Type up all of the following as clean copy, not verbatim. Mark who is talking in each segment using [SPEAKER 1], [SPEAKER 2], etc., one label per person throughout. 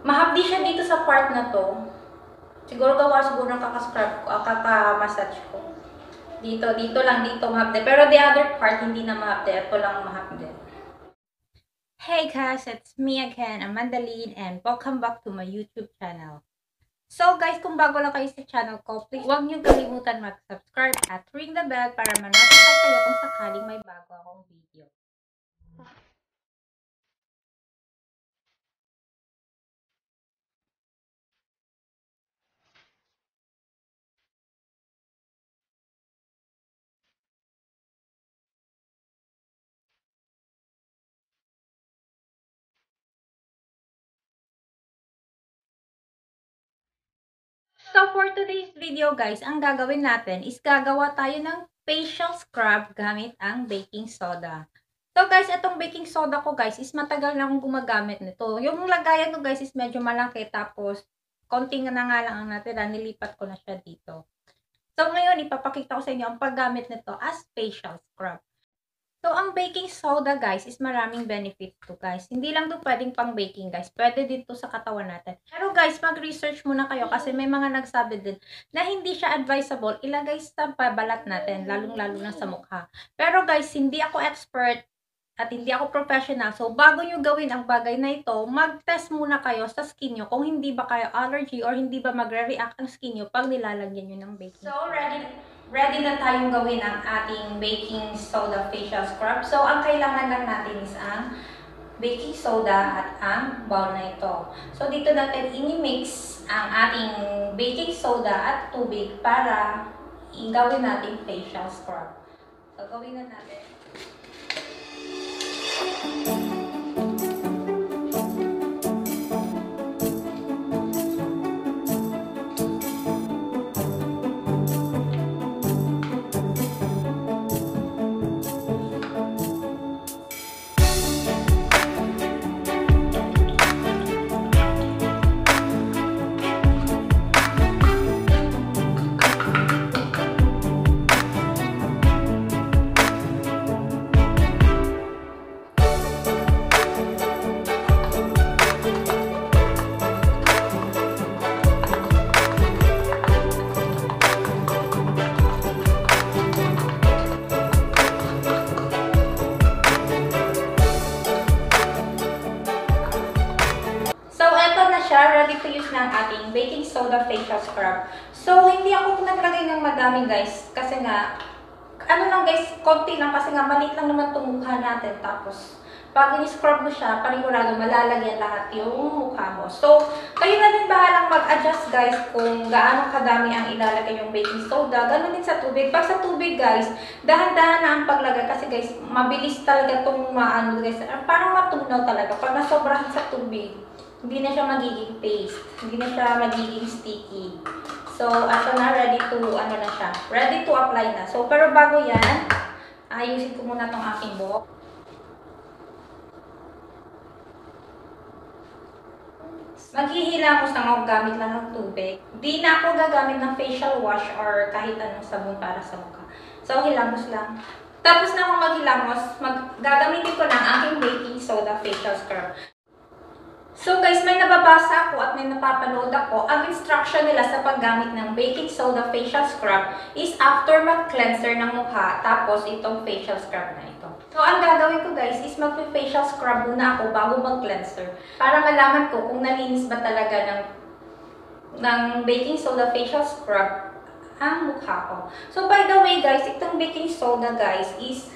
[SPEAKER 1] mahapdi siya dito sa part na to. Siguro ng kaka-scrub ko, kaka-massage ko. Dito lang, dito mahapdi. Pero the other part, hindi na mahapdi. Ito lang mahapdi. Hey guys, it's me again, Amanda Lin, and welcome back to my YouTube channel. So guys, kung bago lang kayo sa channel ko, please huwag niyo kalimutan mag-subscribe at ring the bell para ma-notify kayo kung sakaling may bago akong video. So for today's video guys, ang gagawin natin is gagawa tayo ng facial scrub gamit ang baking soda. So guys, itong baking soda ko guys is matagal na akong gumagamit nito. Yung lagayan ko guys is medyo malaki, tapos konting na nga lang ang natira, nilipat ko na siya dito. So ngayon, ipapakita ko sa inyo ang paggamit nito as facial scrub. So, ang baking soda, guys, is maraming benefits to, guys. Hindi lang to pwedeng pang baking, guys. Pwede dito sa katawan natin. Pero, guys, mag-research muna kayo kasi may mga nagsabi din na hindi siya advisable ilagay sa balat natin, lalong-lalo na sa mukha. Pero, guys, hindi ako expert at hindi ako professional. So, bago nyo gawin ang bagay na ito, mag-test muna kayo sa skin nyo kung hindi ba kayo allergy or hindi ba magre-react ang skin nyo pag nilalagyan nyo ng baking soda. So, ready na tayong gawin ang ating baking soda facial scrub. So, ang kailangan lang natin is ang baking soda at ang bowl na ito. So, dito natin ini-mix ang ating baking soda at tubig para gawin natin facial scrub. So, gawin na natin. Ready to use na ang ating baking soda facial scrub. So, hindi ako naglagay ng madami guys. Kasi nga, ano lang guys, konti lang kasi nga maliit lang naman itong mukha natin. Tapos, pag in-scrub mo siya, panigurado malalagyan lahat yung mukha mo. So, kayo na din bahalang mag-adjust guys kung gaano kadami ang ilalagay yung baking soda. Ganun din sa tubig. Pag sa tubig guys, dahan-dahan na ang paglagay kasi guys, mabilis talaga itong maano guys. Parang matunaw talaga. Pag nasobrahan sa tubig, hindi na siya magiging paste. Hindi na siya magiging sticky. So, ato na, ready to, ano na siya, ready to apply na. So, pero bago yan, ayusin ko muna tong aking buhok. Maghihilamos na ako gamit lang ng tubig. Di na ako gagamit ng facial wash or kahit anong sabon para sa mukha. So, hilamos lang. Tapos na akong maghilamos, gagamitin ko na ang aking baking soda facial scrub. So guys, may nababasa ako at may napapanood ako. Ang instruction nila sa paggamit ng baking soda facial scrub is after mag-cleanser ng mukha, tapos itong facial scrub na ito. So ang gagawin ko guys is mag-facial scrub muna ako bago mag-cleanser para malaman ko kung nalinis ba talaga ng baking soda facial scrub ang mukha ko. So by the way guys, itong baking soda guys is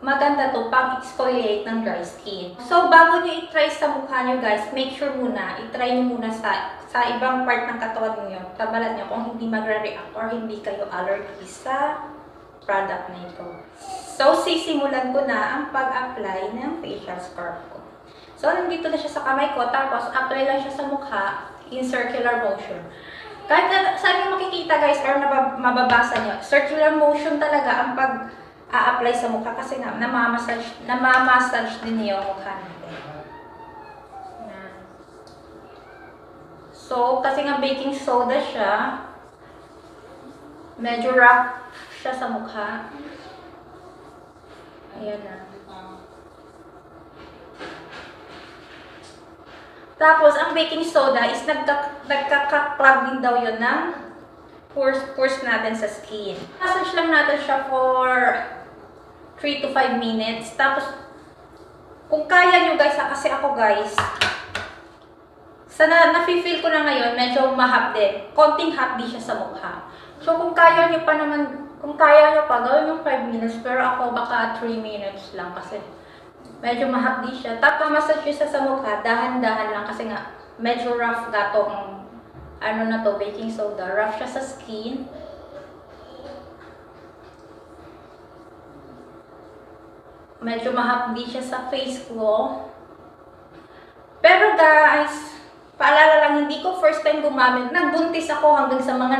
[SPEAKER 1] maganda to pang-exfoliate ng dry skin. So, bago nyo i-try sa mukha nyo guys, make sure muna, i-try nyo muna sa ibang part ng katawan nyo, sa balat nyo, kung hindi magre-react or hindi kayo allergy sa product na ito. So, sisimulan ko na ang pag-apply ng facial scrub ko. So, nandito na siya sa kamay ko, tapos apply lang siya sa mukha in circular motion. Kahit na, saan yung makikita guys, or mababasa nyo, circular motion talaga ang pag-a-apply sa mukha kasi nga namamassage din yung mukha natin. So, kasi nga baking soda siya, medyo rough siya sa mukha. Ayan na. Tapos, ang baking soda is nagkakaklag din daw yun ng pores natin sa skin. Massage lang natin siya for 3 to 5 minutes. Tapos, kung kaya nyo guys, kasi ako guys, na-feel ko na ngayon, medyo mahapdi. Konting hapdi siya sa mukha. So, kung kaya nyo pa naman, kung kaya nyo pa, gawin yung 5 minutes. Pero ako baka 3 minutes lang kasi medyo mahapdi siya. Tapos, massage siya sa mukha, dahan-dahan lang kasi nga, medyo rough gatong, ano na to, baking soda. Rough siya sa skin. Medyo mahapdi siya sa face ko. Pero guys, paalala lang, hindi ko first time gumamit. Nagbuntis ako hanggang sa mga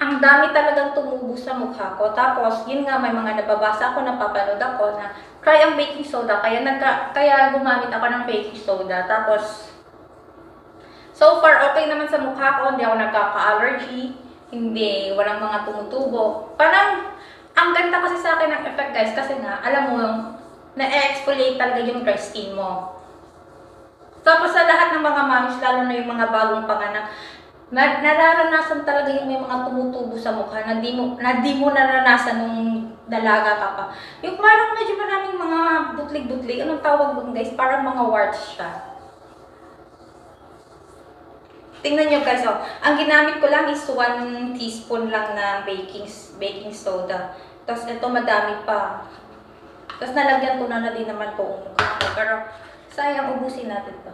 [SPEAKER 1] ang dami talagang tumubo sa mukha ko. Tapos, yun nga, may mga nababasa ako, napapanood ako na try ang baking soda. Kaya gumamit ako ng baking soda. Tapos, so far, okay naman sa mukha ko. Hindi ako nagkaka-allergy. Hindi, walang mga tumutubo. Parang, ang ganda kasi sa akin ng effect guys. Kasi nga, alam mo yung, na-exfoliate talaga yung dry skin mo. Tapos sa lahat ng mga moms, lalo na yung mga bagong panganak, nararanasan talaga yung may mga tumutubo sa mukha na di mo naranasan nung dalaga ka pa. Yung parang medyo maraming mga butlig-butlig. Anong tawag doon guys? Parang mga warts siya. Tingnan nyo guys, oh. Ang ginamit ko lang is 1 teaspoon lang na baking soda. Tapos ito madami pa. Tapos nalagyan ko na din naman po ang mukha ko. Pero sayang, ubusin natin to.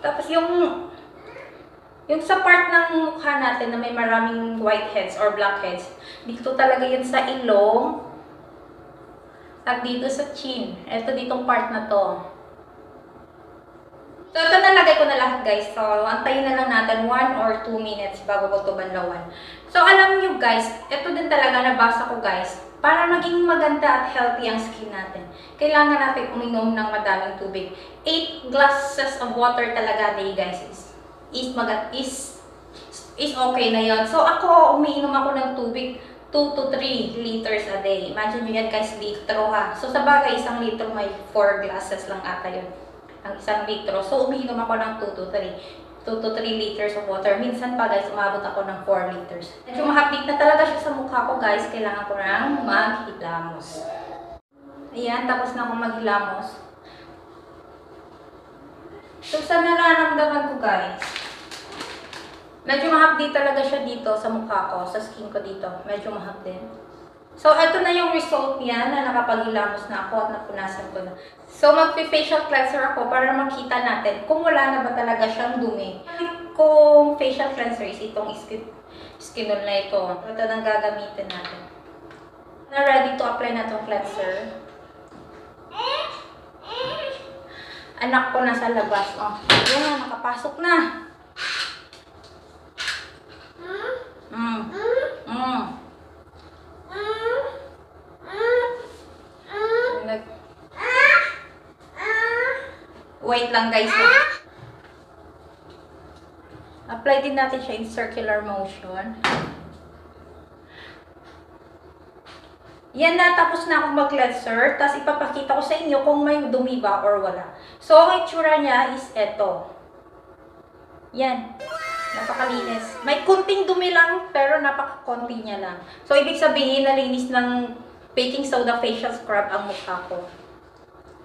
[SPEAKER 1] Tapos yung sa part ng mukha natin na may maraming whiteheads or blackheads, dito talaga yun sa ilong at dito sa chin. Ito ditong part na to. So ito nalagay ko na lahat guys. So antayin na lang natin 1 or 2 minutes bago ko ito banlawan. So alam nyo guys, ito din talaga nabasa ko guys. Para maging maganda at healthy ang skin natin, kailangan natin uminom ng madaming tubig. 8 glasses of water talaga a day guys is okay na yon. So ako, umiinom ako ng tubig 2 to 3 liters a day. Imagine nyo yan guys, litro ha. So sa bagay, 1 litro may 4 glasses lang ata yun. Ang 1 litro. So umiinom ako ng 2 to 3 liters of water. Minsan pa guys, umabot ako ng 4 liters. Medyo mahapdik na talaga siya sa mukha ko guys. Kailangan ko nang maghilamos. Ayan, tapos na akong maghilamos. So sa nararamdaman ko guys, medyo mahapdi talaga siya dito sa mukha ko, sa skin ko dito. Medyo mahapdi. So ito na yung result niya na nakapaghilamos na ako at napunasan ko na. So magpi-facial cleanser ako para makita natin kung wala na ba talaga siyang dumi. Kung facial cleanser is itong skinol na ito. Ito nang gagamitin natin. Na ready to apply na itong cleanser. Anak ko nasa labas. Oh, yan, nakapasok na. Wait lang guys. Apply din natin siya in circular motion. Yan na, tapos na akong mag-cleanser. Tapos ipapakita ko sa inyo kung may dumi ba or wala. So, ang itsura niya is eto. Yan. Napakalinis. May kunting dumi lang, pero napakakonti niya lang. So, ibig sabihin, nalinis ng baking soda facial scrub ang mukha ko.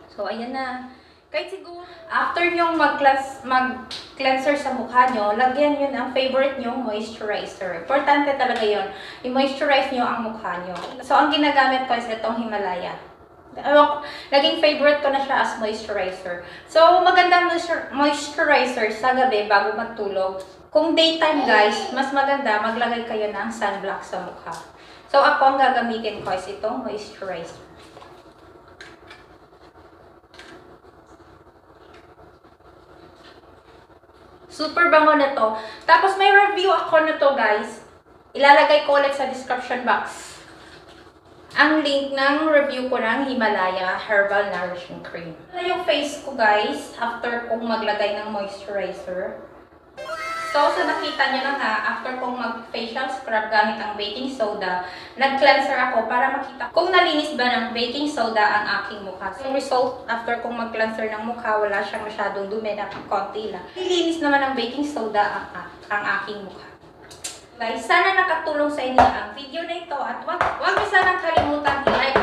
[SPEAKER 1] So, ayan na. Kahit siguro, after nyong mag-cleanser sa mukha nyo, lagyan nyo ng favorite nyong moisturizer. Importante talaga yun. I-moisturize nyo ang mukha nyo. So, ang ginagamit ko is itong Himalaya. Naging favorite ko na siya as moisturizer. So, magandang moisturizer sa gabi bago matulog. Kung daytime guys, mas maganda maglagay kayo ng sunblock sa mukha. So, ako ang gagamitin ko is itong moisturizer. Super bango na to. Tapos may review ako na to guys. Ilalagay ko ulit sa description box ang link ng review ko ng Himalaya Herbal Nourishing Cream. Ito yung face ko guys after kong maglagay ng moisturizer. So So, sa nakita nyo na nga, after kong mag-facial scrub gamit ang baking soda, nag-cleanser ako para makita kung nalinis ba ng baking soda ang aking mukha. So, yung result, after kong mag-cleanser ng mukha, wala siyang masyadong dumi na konti lang. Nilinis naman ng baking soda ang aking mukha. Guys, sana nakatulong sa inyo ang video na ito at wag niyo sanang kalimutan i-like